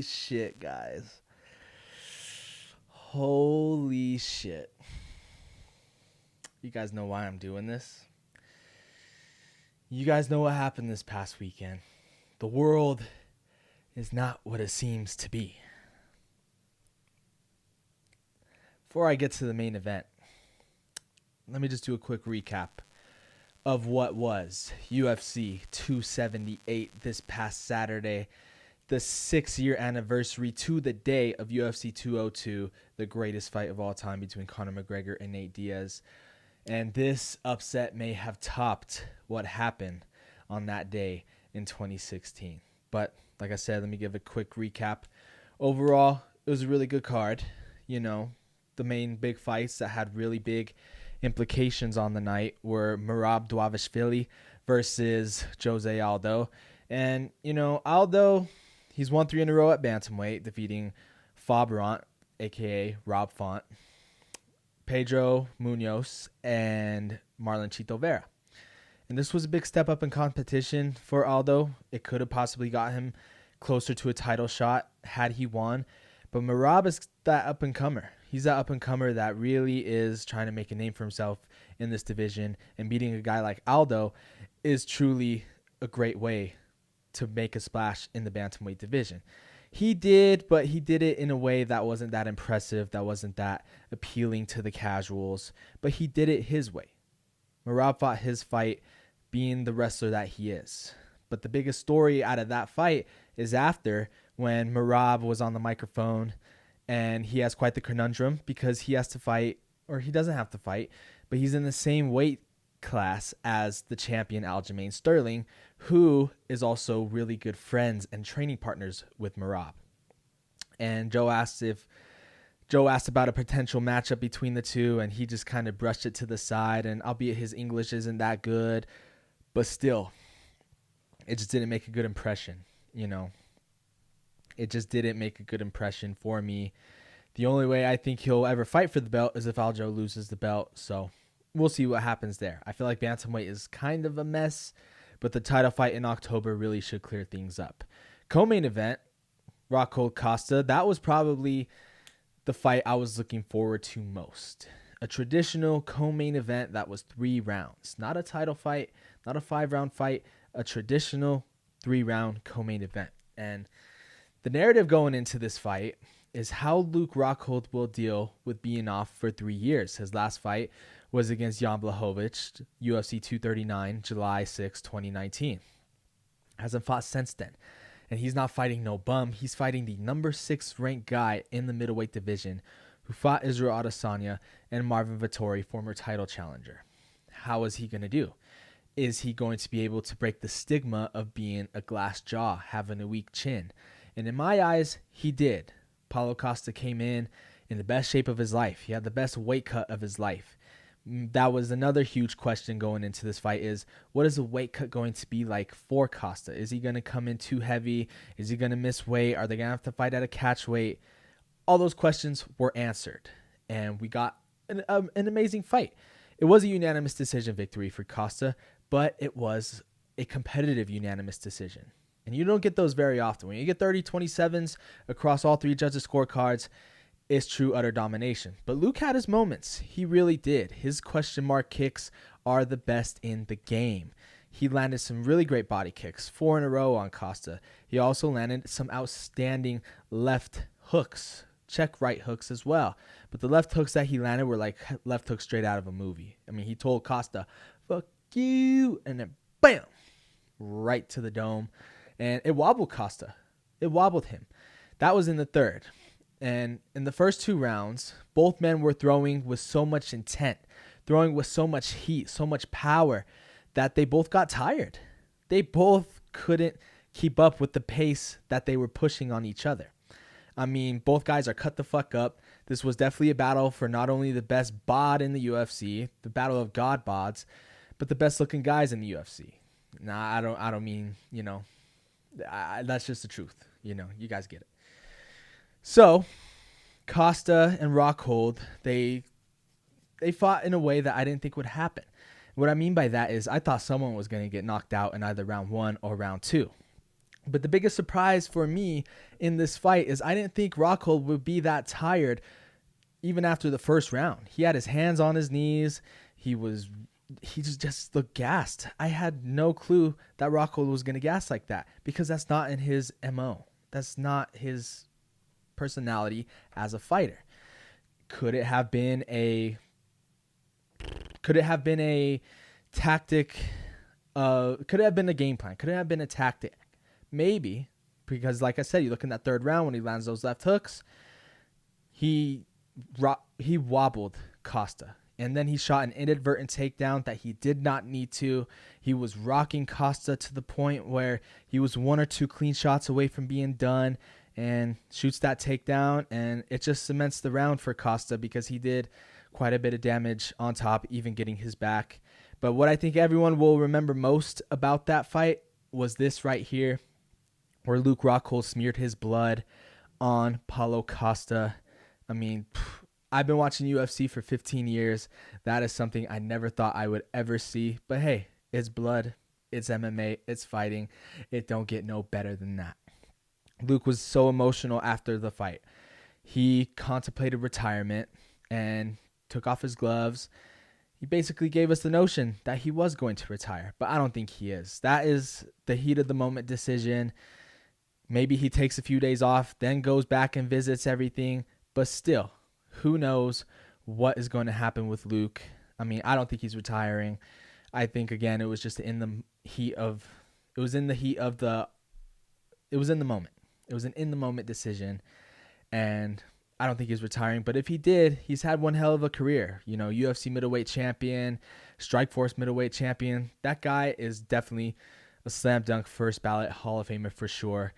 Holy shit, guys. Holy shit. You guys know why I'm doing this? You guys know what happened this past weekend. The world is not what it seems to be. Before I get to the main event, let me just do a quick recap of what was UFC 278 this past Saturday, the 6-year anniversary to the day of UFC 202, the greatest fight of all time between Conor McGregor and Nate Diaz. And this upset may have topped what happened on that day in 2016. But like I said, let me give a quick recap. Overall, it was a really good card. You know, the main big fights that had really big implications on the night were Merab Dvalishvili versus Jose Aldo. And, you know, Aldo, he's won 3 in a row at bantamweight, defeating Fabrant, a.k.a. Rob Font, Pedro Munoz, and Marlon Chito Vera. And this was a big step up in competition for Aldo. It could have possibly got him closer to a title shot had he won. But Merab is that up-and-comer. He's that up-and-comer that really is trying to make a name for himself in this division. And beating a guy like Aldo is truly a great way to make a splash in the bantamweight division. He did, but he did it in a way that wasn't that impressive, that wasn't that appealing to the casuals. But he did it his way. Merab fought his fight being the wrestler that he is. But the biggest story out of that fight is after, when Merab was on the microphone, and he has quite the conundrum because he has to fight, or he doesn't have to fight, but he's in the same weight class as the champion Aljamain Sterling, who is also really good friends and training partners with Merab. And Joe asked about a potential matchup between the two, and he just kind of brushed it to the side. And albeit his English isn't that good, but still, it just didn't make a good impression, you know. It just didn't make a good impression for me. The only way I think he'll ever fight for the belt is if Aljo loses the belt. So we'll see what happens there. I feel like bantamweight is kind of a mess, but the title fight in October really should clear things up. Co-main event, Rockhold Costa. That was probably the fight I was looking forward to most. A traditional co-main event that was 3 rounds. Not a title fight, not a 5-round fight, a traditional 3-round co-main event. And the narrative going into this fight is how Luke Rockhold will deal with being off for 3 years. His last fight was against Jan Blachowicz, UFC 239, July 6, 2019. Hasn't fought since then. And he's not fighting no bum. He's fighting the number 6 ranked guy in the middleweight division who fought Israel Adesanya and Marvin Vettori, former title challenger. How is he going to do? Is he going to be able to break the stigma of being a glass jaw, having a weak chin? And in my eyes, he did. Paulo Costa came in the best shape of his life. He had the best weight cut of his life. That was another huge question going into this fight is, what is the weight cut going to be like for Costa? Is he going to come in too heavy? Is he going to miss weight? Are they going to have to fight at a catch weight? All those questions were answered, and we got an amazing fight. It was a unanimous decision victory for Costa, but it was a competitive unanimous decision. And you don't get those very often. When you get 30-27s across all 3 judges' scorecards, it's true utter domination. But Luke had his moments. He really did. His question mark kicks are the best in the game. He landed some really great body kicks, 4 in a row on Costa. He also landed some outstanding left hooks, check right hooks as well. But the left hooks that he landed were like left hooks straight out of a movie. I mean, he told Costa, "Fuck you," and then bam, right to the dome. And it wobbled Costa. It wobbled him. That was in the third. And in the first 2 rounds, both men were throwing with so much intent, throwing with so much heat, so much power, that they both got tired. They both couldn't keep up with the pace that they were pushing on each other. I mean, both guys are cut the fuck up. This was definitely a battle for not only the best bod in the UFC, the battle of God bods, but the best looking guys in the UFC. Nah, I don't mean, you know, that's just the truth. You know, you guys get it. So, Costa and Rockhold, they fought in a way that I didn't think would happen. What I mean by that is I thought someone was going to get knocked out in either round 1 or round 2. But the biggest surprise for me in this fight is I didn't think Rockhold would be that tired even after the first round. He had his hands on his knees. He just looked gassed. I had no clue that Rockhold was going to gas like that because that's not in his MO. That's not his personality as a fighter. Could it have been a tactic? Could it have been a game plan? Could it have been a tactic? Maybe, because like I said, you look in that third round when he lands those left hooks, he wobbled Costa. And then he shot an inadvertent takedown that he did not need to. He was rocking Costa to the point where he was 1 or 2 clean shots away from being done and shoots that takedown. And it just cements the round for Costa because he did quite a bit of damage on top, even getting his back. But what I think everyone will remember most about that fight was this right here, where Luke Rockhold smeared his blood on Paulo Costa. I mean, I've been watching UFC for 15 years. That is something I never thought I would ever see. But hey, it's blood. It's MMA. It's fighting. It don't get no better than that. Luke was so emotional after the fight. He contemplated retirement and took off his gloves. He basically gave us the notion that he was going to retire, but I don't think he is. That is the heat of the moment decision. Maybe he takes a few days off, then goes back and visits everything, but still, who knows what is going to happen with Luke. I mean, I don't think he's retiring. I think, again, it was just in the moment. It was in the moment decision, and I don't think he's retiring. But if he did, he's had one hell of a career. You know, UFC middleweight champion, Strikeforce middleweight champion. That guy is definitely a slam dunk first ballot Hall of Famer for sure.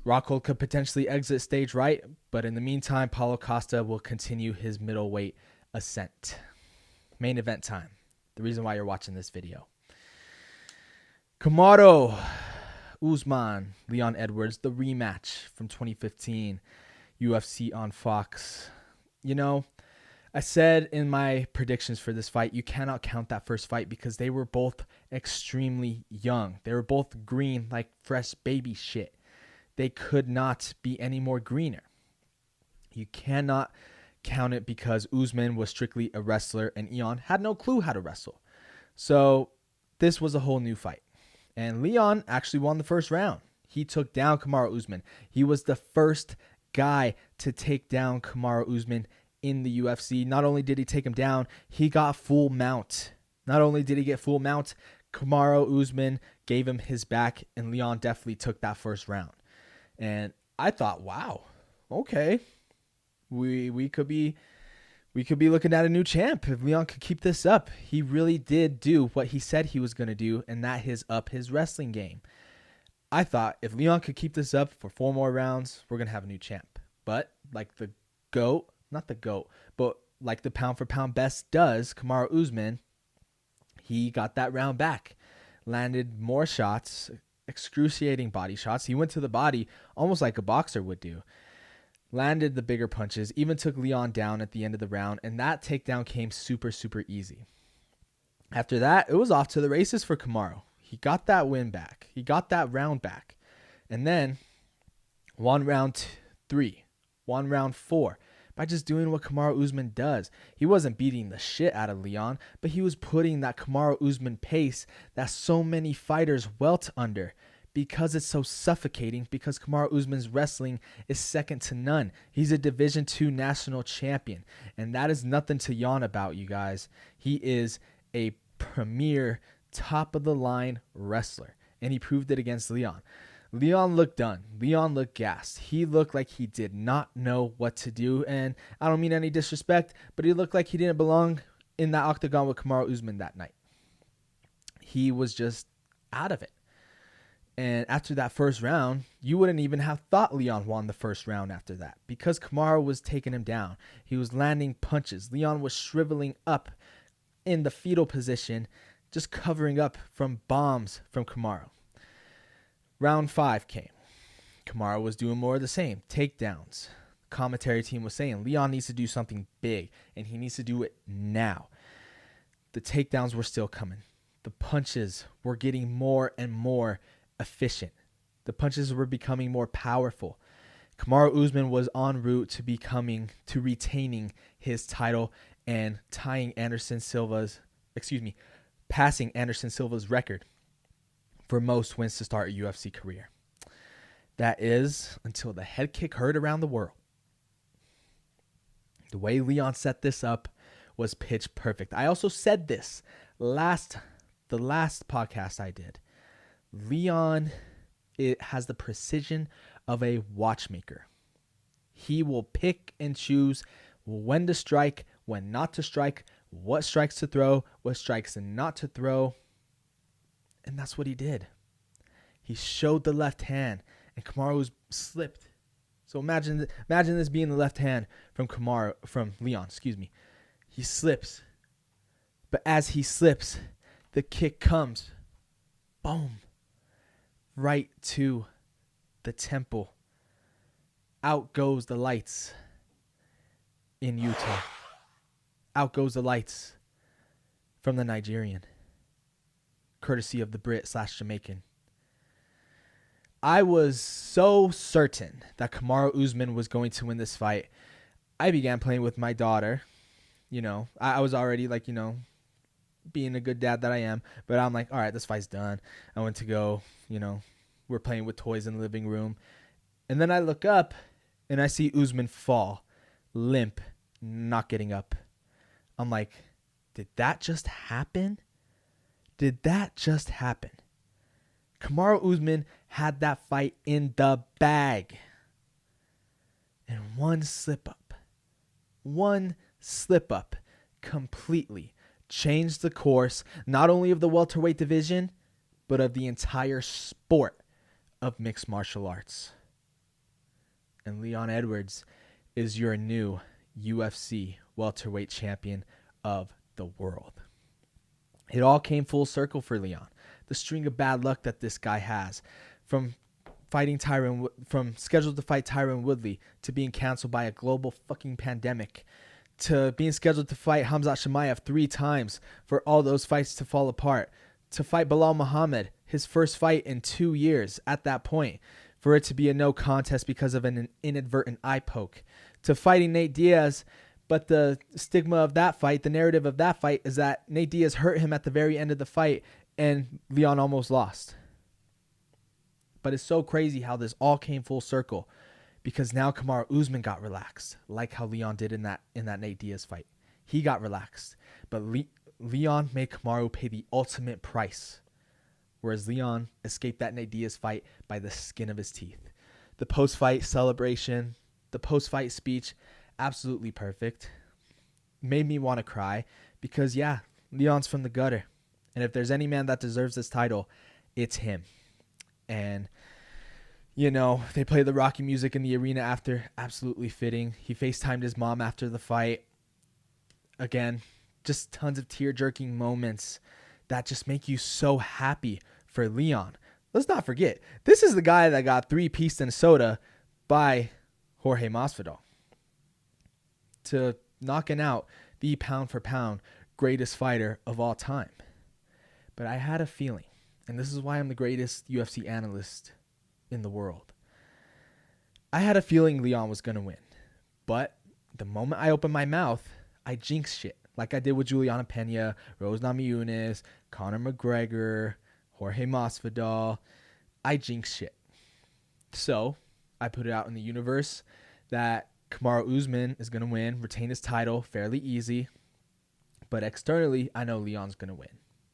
Rockhold could potentially exit stage right, but in the meantime, Paulo Costa will continue his middleweight ascent. Main event time. The reason why you're watching this video. Kamaru Usman, Leon Edwards, the rematch from 2015, UFC on Fox. You know, I said in my predictions for this fight, you cannot count that first fight because they were both extremely young. They were both green like fresh baby shit. They could not be any more greener. You cannot count it because Usman was strictly a wrestler and Leon had no clue how to wrestle. So this was a whole new fight. And Leon actually won the first round. He took down Kamaru Usman. He was the first guy to take down Kamaru Usman in the UFC. Not only did he take him down, he got full mount. Not only did he get full mount, Kamaru Usman gave him his back, and Leon definitely took that first round. And I thought, wow, okay, we could be looking at a new champ if Leon could keep this up. He really did do what he said he was going to do, and that is up his wrestling game. I thought if Leon could keep this up for 4 more rounds, we're going to have a new champ. But like the GOAT, not the GOAT, but like the pound for pound best does, Kamaru Usman, he got that round back, landed more shots, excruciating body shots. He went to the body almost like a boxer would do. Landed the bigger punches, even took Leon down at the end of the round, and that takedown came super, super easy. After that, it was off to the races for Kamaru. He got that win back. He got that round back. And then won round 3, won round 4 by just doing what Kamaru Usman does. He wasn't beating the shit out of Leon, but he was putting that Kamaru Usman pace that so many fighters welt under because it's so suffocating, because Kamaru Usman's wrestling is second to none. He's a Division II national champion, and that is nothing to yawn about, you guys. He is a premier top-of-the-line wrestler, and he proved it against Leon. Leon looked done. Leon looked gassed. He looked like he did not know what to do, and I don't mean any disrespect, but he looked like he didn't belong in that octagon with Kamaru Usman that night. He was just out of it. And after that first round, you wouldn't even have thought Leon won the first round after that because Kamaru was taking him down. He was landing punches. Leon was shriveling up in the fetal position, just covering up from bombs from Kamaru. Round 5 came. Kamaru was doing more of the same, takedowns. The commentary team was saying Leon needs to do something big, and he needs to do it now. The takedowns were still coming. The punches were getting more and more efficient. The punches were becoming more powerful. Kamaru Usman was en route to retaining his title and passing Anderson Silva's record for most wins to start a UFC career. That is until the head kick heard around the world. The way Leon set this up was pitch perfect. I also said this the last podcast I did. Leon, it has the precision of a watchmaker. He will pick and choose when to strike, when not to strike, what strikes to throw, what strikes not to throw. And that's what he did. He showed the left hand, and Kamaru slipped. So imagine this being the left hand from Leon. He slips. But as he slips, the kick comes. Boom. Right to the temple. Out goes the lights in Utah. Out goes the lights from the Nigerian. Courtesy of the Brit/Jamaican. I was so certain that Kamaru Usman was going to win this fight. I began playing with my daughter. I was already being a good dad that I am. But I'm like, all right, this fight's done. I went to go, we're playing with toys in the living room. And then I look up and I see Usman fall, limp, not getting up. I'm like, did that just happen? Kamaru Usman had that fight in the bag. And one slip up completely changed the course, not only of the welterweight division, but of the entire sport of mixed martial arts. And Leon Edwards is your new UFC welterweight champion of the world. It all came full circle for Leon. The string of bad luck that this guy has, from scheduled to fight Tyron Woodley to being canceled by a global fucking pandemic, to being scheduled to fight Khamzat Chimaev 3 times for all those fights to fall apart, to fight Bilal Muhammad, his first fight in 2 years at that point, for it to be a no contest because of an inadvertent eye poke, to fighting Nate Diaz. But the stigma of that fight, the narrative of that fight, is that Nate Diaz hurt him at the very end of the fight and Leon almost lost. But it's so crazy how this all came full circle, because now Kamaru Usman got relaxed, like how Leon did in that Nate Diaz fight. He got relaxed, but Leon made Kamaru pay the ultimate price, whereas Leon escaped that Nate Diaz fight by the skin of his teeth. The post-fight celebration, the post-fight speech, absolutely perfect. Made me want to cry because, yeah, Leon's from the gutter. And if there's any man that deserves this title, it's him. And, they play the Rocky music in the arena after. Absolutely fitting. He FaceTimed his mom after the fight. Again, just tons of tear-jerking moments that just make you so happy for Leon. Let's not forget, this is the guy that got 3 pieced in soda by Jorge Masvidal to knocking out the pound-for-pound greatest fighter of all time. But I had a feeling, and this is why I'm the greatest UFC analyst in the world. I had a feeling Leon was going to win. But the moment I opened my mouth, I jinxed shit. Like I did with Juliana Pena, Rose Namajunas, Conor McGregor, Jorge Masvidal. I jinxed shit. So I put it out in the universe that Kamaru Usman is going to win, retain his title fairly easy. But externally, I know Leon's going to win.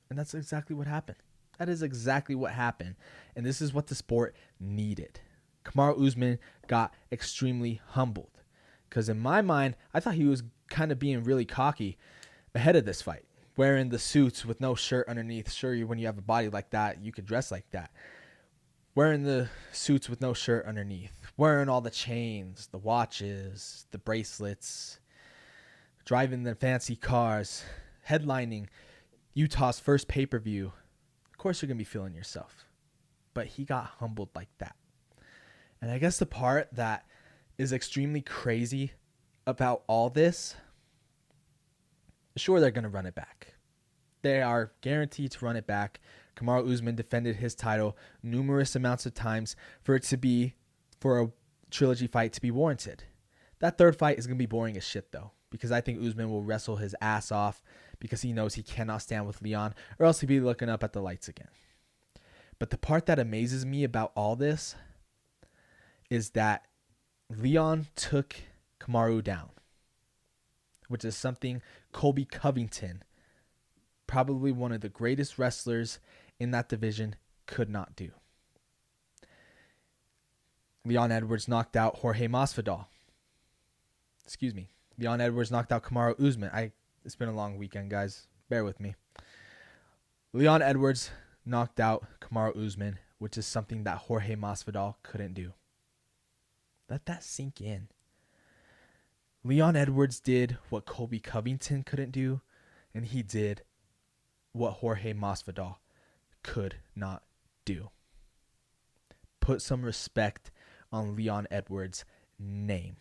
And that's exactly what happened. That is exactly what happened. And this is what the sport needed. Kamaru Usman got extremely humbled. Because in my mind, I thought he was kind of being really cocky ahead of this fight. Wearing the suits with no shirt underneath. Sure, when you have a body like that, you could dress like that. Wearing the suits with no shirt underneath. Wearing all the chains, the watches, the bracelets. Driving the fancy cars. Headlining Utah's first pay-per-view. Of course you're going to be feeling yourself. But he got humbled like that. And I guess the part that is extremely crazy about all this, sure, they're going to run it back. They are guaranteed to run it back. Kamaru Usman defended his title numerous amounts of times for a trilogy fight to be warranted. That third fight is going to be boring as shit, though, because I think Usman will wrestle his ass off because he knows he cannot stand with Leon, or else he'll be looking up at the lights again. But the part that amazes me about all this is that Leon took Kamaru down, which is something Colby Covington, probably one of the greatest wrestlers in that division, could not do. Leon Edwards knocked out Jorge Masvidal. Leon Edwards knocked out Kamaru Usman. It's been a long weekend, guys. Bear with me. Leon Edwards knocked out Kamaru Usman, which is something that Jorge Masvidal couldn't do. Let that sink in. Leon Edwards did what Colby Covington couldn't do, and he did what Jorge Masvidal could not do. Put some respect on Leon Edwards' name.